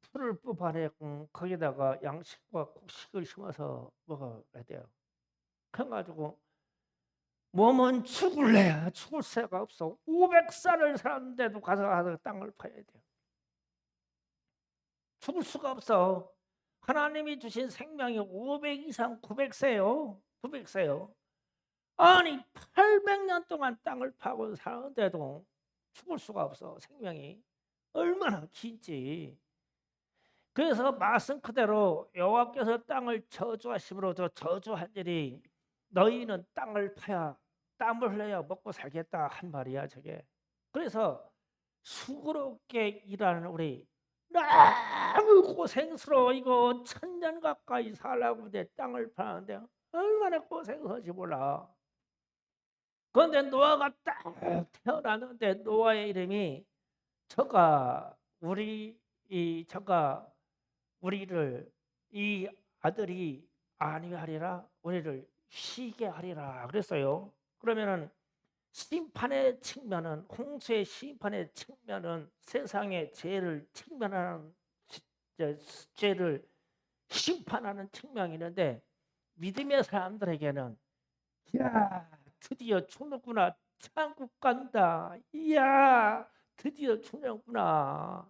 Speaker 1: 풀을 뽑아내고 거기다가 양식과 곡식을 심어서 먹어야 돼요. 그래가지고 몸은 죽을래 죽을 새가 없어. 500살을 살았는데도 가서 땅을 파야 돼요. 죽을 수가 없어. 하나님이 주신 생명이 500 이상 900세요. 900세요. 아니 800년 동안 땅을 파고 사는데도 죽을 수가 없어. 생명이 얼마나 긴지. 그래서 말씀 그대로 여호와께서 땅을 저주하심으로 저 저주한 일이 너희는 땅을 파야 땀을 흘려야 먹고 살겠다 한 말이야 저게. 그래서 수고롭게 일하는 우리 너무 고생스러워. 이거 1000년 가까이 살라고 내 땅을 파는데 얼마나 고생하지 몰라. 그런데 노아가 딱 태어났는데 노아의 이름이 저가 우리를 이 아들이 안위하리라 우리를 쉬게 하리라 그랬어요. 그러면은 심판의 측면은 홍수의 심판의 측면은 세상의 죄를 측면하는 죄를 심판하는 측면이 있는데 믿음의 사람들에게는 야 드디어 죽는구나 천국 간다 이야 드디어 죽는구나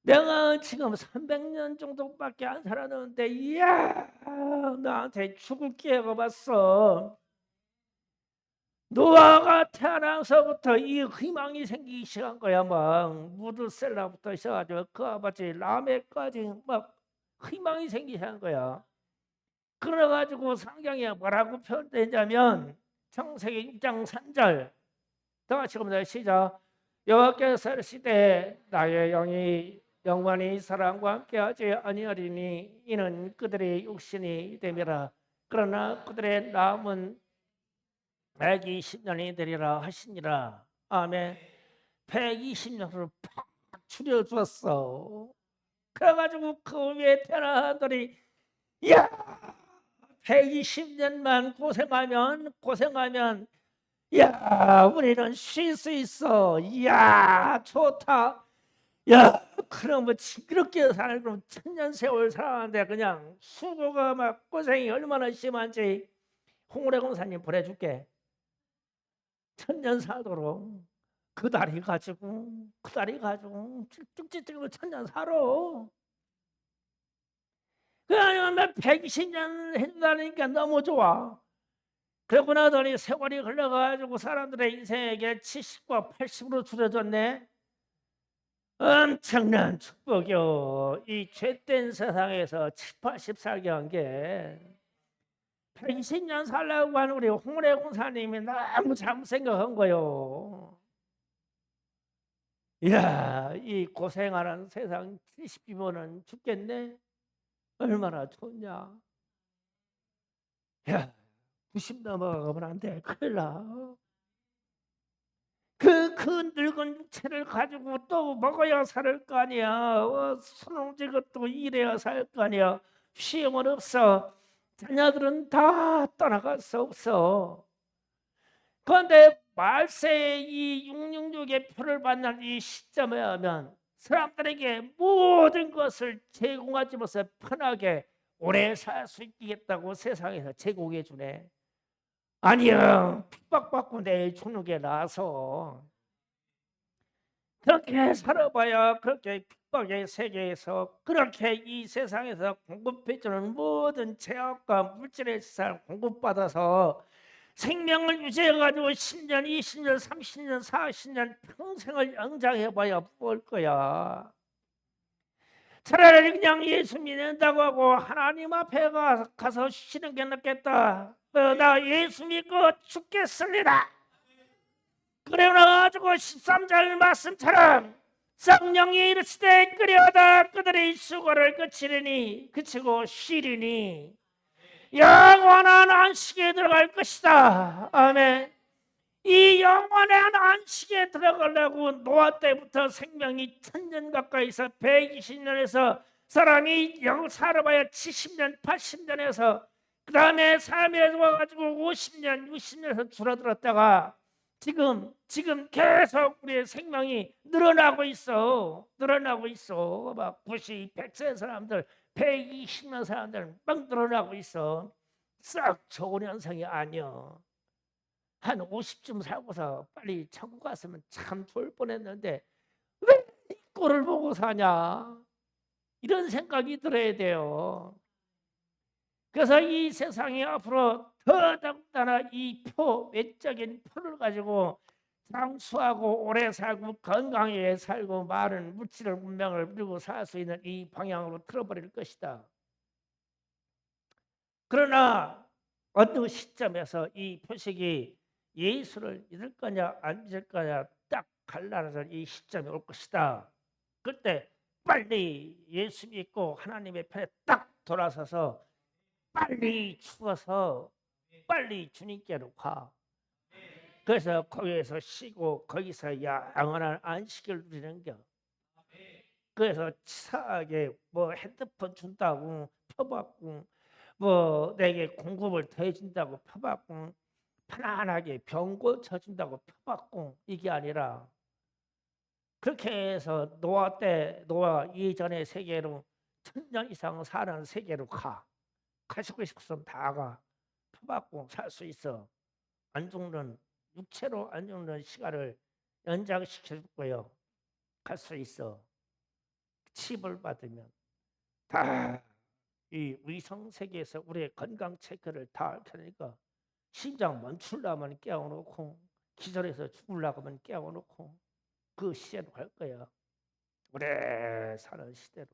Speaker 1: 내가 지금 300년 정도밖에 안 살았는데 이야 나한테 죽을 기회가 왔어. 노아가 태어나서부터 이 희망이 생기기 시작한 거야. 막 무드셀라부터 시작하죠. 그 아버지 라멕까지 막 희망이 생기기 시작한 거야. 그래가지고 성경에 뭐라고 표현되냐면 창세기 6장 3절 다 같이 봅니다. 시작. 여호와께서 이르시되 나의 영이 영원히 사람과 함께하지 아니하리니 이는 그들의 육신이 됨이라. 그러나 그들의 남은 120년이 되리라 하시니라. 아멘. 120년으로 팍 줄여주었어. 그래가지고 그 위에 태어난들이 야 120년만 고생하면 야 우리는 쉴 수 있어. 야 좋다. 야 그럼 뭐 징그럽게 사는 그럼 1000년 세월 살았는데 그냥 수고가 막 고생이 얼마나 심한지 홍래 공사님 보내줄게. 1000년 살도록 그 다리 가지고 쭉쭉쭉 1000년 살아. 그러면 120년 했다니까 너무 좋아. 그러고 나더니 세월이 흘러가지고 사람들의 인생에게 70과 80으로 줄여졌네. 엄청난 축복이요. 이 죄된 세상에서 7, 80 살게 한 게 120년 살라고 하는 우리 홍래 공사님이 너무 잘못 생각한 거요. 이야, 이 고생하는 세상 70이면은 죽겠네. 얼마나 좋냐. 야, 90 넘어가면 안 돼. 큰일 나. 그 늙은 육체를 가지고 또 먹어야 살 거 아니야. 손흥지고 또 일해야 살 거 아니야. 시험은 없어. 자녀들은 다 떠나갈 수 없어. 그런데 말세의 이 666의 표를 받는 이 시점에 하면 사람들에게 모든 것을 제공하지 못해 편하게 오래 살 수 있겠다고 세상에서 제공해 주네. 아니야, 핍박받고 내일 죽는 게 나아서. 그렇게 살아봐야 그렇게 핍박의 세계에서 그렇게 이 세상에서 공급해주는 모든 제약과 물질의 세상을 공급받아서 생명을 유지해가지고 10년, 20년, 30년, 40년 평생을 연장해봐야 뭘 거야. 차라리 그냥 예수 믿는다고 하고 하나님 앞에 가서 쉬는 게 낫겠다. 나 예수 믿고 죽겠습니다. 그래 나가지고 13절 말씀처럼 성령이 이르시되 끓여다 그들의 수고를 그치고 쉬리니 영원한 안식에 들어갈 것이다. 아멘. 이 영원한 안식에 들어가려고 노아 때부터 생명이 1000년 가까이서 120년에서 사람이 살아봐야 70년 80년에서 그 다음에 삶에 와가지고 50년 60년에서 줄어들었다가 지금 계속 우리의 생명이 늘어나고 있어. 막 90, 100세 사람들 120년 사람들 막 늘어나고 있어. 썩 좋은 현상이 아니야. 한 50쯤 살고서 빨리 천국 갔으면 참 좋을 뻔했는데 왜 이 꼴을 보고 사냐, 이런 생각이 들어야 돼요. 그래서 이 세상이 앞으로 더더군다나 이 외적인 표를 가지고 장수하고 오래 살고 건강하게 살고 많은 물질을 문명을 누리고 살 수 있는 이 방향으로 틀어버릴 것이다. 그러나 어느 시점에서 이 표식이 예수를 믿을 거냐 안 믿을 거냐 딱 갈라서 이 시점이 올 것이다. 그때 빨리 예수 믿고 하나님의 편에 딱 돌아서서 빨리 죽어서 빨리 주님께로 가. 그래서 거기에서 쉬고 거기서 영원한 안식을 누리는겨. 그래서 치사하게 뭐 핸드폰 준다고 펴받고 뭐 내게 공급을 더 해준다고 펴받고 편안하게 병 고쳐준다고 펴받고 이게 아니라 그렇게 해서 노아 이전의 세계로 1000년 이상 사는 세계로 가시고 싶으면 다 가. 펴받고 살 수 있어. 안 죽는 육체로 안 죽는 시간을 연장시켜 줄 거예요. 갈 수 있어. 칩을 받으면 다 이 위성 세계에서 우리의 건강 체크를 다 할 테니까 심장 멈추려면 깨워놓고 기절해서 죽으려고 하면 깨워놓고 그 시대로 갈 거야. 오래 사는 시대로.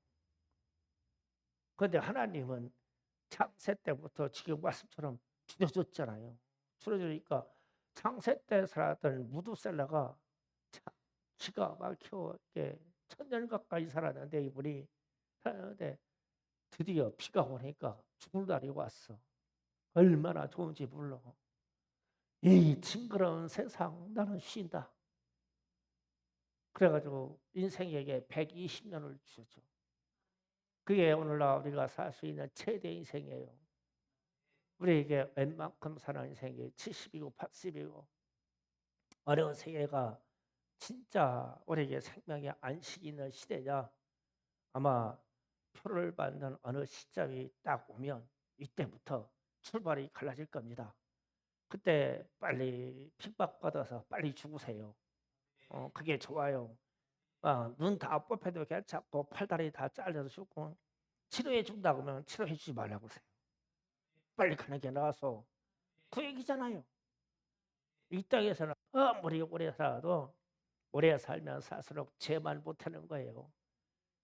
Speaker 1: 그런데 하나님은 창세 때부터 지금 말씀처럼 줄여줬잖아요. 줄여주니까 창세 때 살았던 무두셀라가 기가 막혀 1000년 가까이 살았는데 이분이 살았는데 드디어 비가 오니까 죽을 날이 왔어. 얼마나 좋은지 몰라. 이 징그러운 세상 나는 쉰다. 그래가지고 인생에게 120년을 주셨죠. 그게 오늘날 우리가 살 수 있는 최대 인생이에요. 우리에게 웬만큼 사는 인생이 70이고 80이고 어려운 세계가 진짜 우리에게 생명의 안식이 있는 시대냐. 아마 표를 받는 어느 시점이 딱 오면 이때부터 출발이 갈라질 겁니다. 그때 빨리 핍박받아서 빨리 죽으세요. 그게 좋아요. 눈 다 뽑혀도 괜찮고 팔다리 다 잘려서 죽고 치료해 준다고 하면 치료해 주지 말라고 하세요. 빨리 가는 게 나아서 그 얘기잖아요. 이 땅에서는 아무리 오래 살아도 오래 살면 살수록 죄만 못하는 거예요.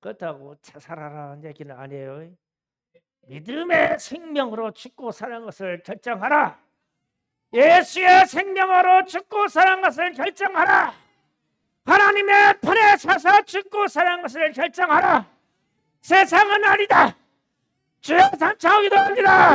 Speaker 1: 그렇다고 자살하라는 얘기는 아니에요. 믿음의 생명으로 죽고 사는 것을 결정하라. 예수의 생명으로 죽고 사는 것을 결정하라. 하나님의 편에 서서 죽고 사는 것을 결정하라. 세상은 아니다. 주여 삼창하기도 합니다.